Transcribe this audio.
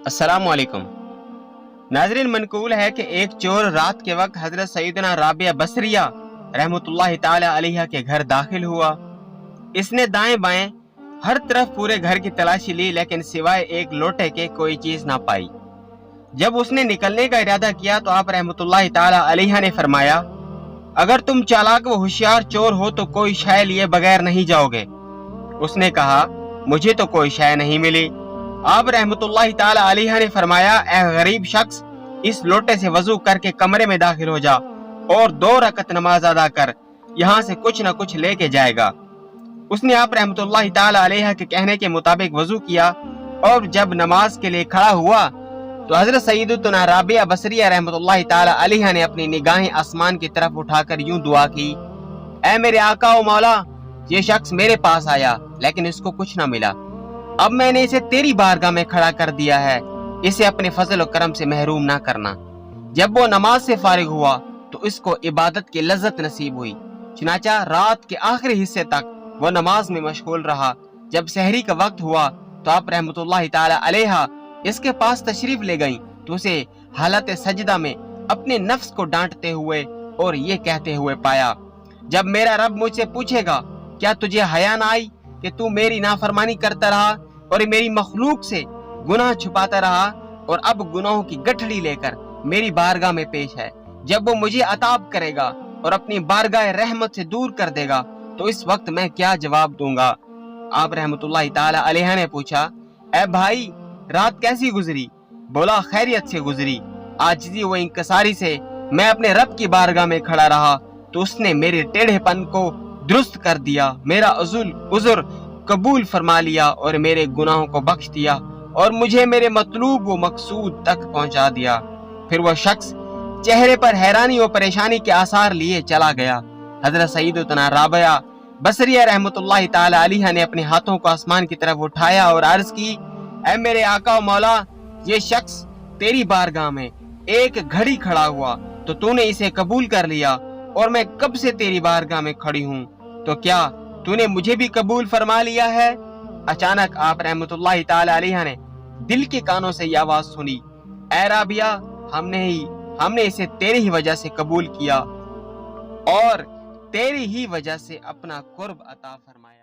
अस्सलाम वालेकुम। नाज़रीन, मनकूल है कि एक चोर रात के वक्त हजरत सैयदना राबिया बसरिया रहमतुल्लाहि ताला अलैहा के घर दाखिल हुआ। इसने दाएं बाएं हर तरफ पूरे घर की तलाशी ली, लेकिन सिवाय एक लोटे के कोई चीज ना पाई। जब उसने निकलने का इरादा किया तो आप रहमतुल्लाहि ताला अलैहा ने फरमाया, अगर तुम चालाक व होशियार चोर हो तो कोई शय लिए बगैर नहीं जाओगे। उसने कहा, मुझे तो कोई शय नहीं मिली। आप रहमतुल्लाहि ताला अलैहा ने फरमाया, ए गरीब शख्स, इस लोटे से वजू करके कमरे में दाखिल हो जा और 2 रकत नमाज अदा कर, यहाँ से कुछ न कुछ लेके जाएगा। उसने आप रहमतुल्लाहि ताला अलैहा के कहने के मुताबिक वजू किया और जब नमाज के लिए खड़ा हुआ तो हजरत सैयदतुना राबिया बसरिया रहमतुल्लाहि ताला अलैहा ने अपनी निगाहें आसमान की तरफ उठाकर यूं दुआ की, ऐ मेरे आका ओ मौला, ये शख्स मेरे पास आया लेकिन इसको कुछ न मिला। अब मैंने इसे तेरी बारगाह में खड़ा कर दिया है, इसे अपने फजल और करम से महरूम ना करना। जब वो नमाज से फारिग हुआ तो इसको इबादत की लज्जत नसीब हुई। चुनाचा रात के आखिरी हिस्से तक वो नमाज में मशगूल रहा। जब सहरी का वक्त हुआ तो आप रहमतुल्लाहि ताला अलैहा इसके पास तशरीफ ले गईं तो उसे हालत सजदा में अपने नफ्स को डांटते हुए और ये कहते हुए पाया, जब मेरा रब मुझसे पूछेगा, क्या तुझे हया ना आई कि तू मेरी नाफरमानी करता रहा और मेरी मखलूक से गुनाह छुपाता रहा और अब गुनाहों की गठड़ी लेकर मेरी बारगाह में पेश है। जब वो मुझे अताब करेगा और अपनी बारगाह रहमत से दूर कर देगा तो इस वक्त मैं क्या जवाब दूंगा। आप रहमतुल्लाहि ताला अलैहा ने पूछा, ऐ भाई, रात कैसी गुजरी? बोला, खैरियत से गुजरी। आजिज़ी व इंकसारी से मैं अपने रब की बारगाह में खड़ा रहा तो उसने मेरे टेढ़ेपन को दुरुस्त कर दिया, मेरा उज़्र कबूल फरमा लिया और मेरे गुनाहों को बख्श दिया और मुझे मेरे मतलूब व मकसूद तक पहुंचा दिया। फिर वह शख्स चेहरे पर हैरानी और परेशानी के आसार लिए चला गया। हजरत सैयदतुना राबिया बसरिया रहमतुल्लाहि ताला अलैहा ने अपने हाथों को आसमान की तरफ उठाया और अर्ज की, ऐ मेरे आका और मौला, ये शख्स तेरी बारगाह में एक घड़ी खड़ा हुआ तो तूने इसे कबूल कर लिया और मैं कब से तेरी बारगाह में खड़ी हूँ, तो क्या तूने मुझे भी कबूल फरमा लिया है? अचानक आप रहमतुल्लाहि ताला अलैहा ने दिल के कानों से ये आवाज सुनी, ऐ राबिया, हमने इसे तेरी ही वजह से कबूल किया और तेरी ही वजह से अपना कुर्ब अता फरमाया।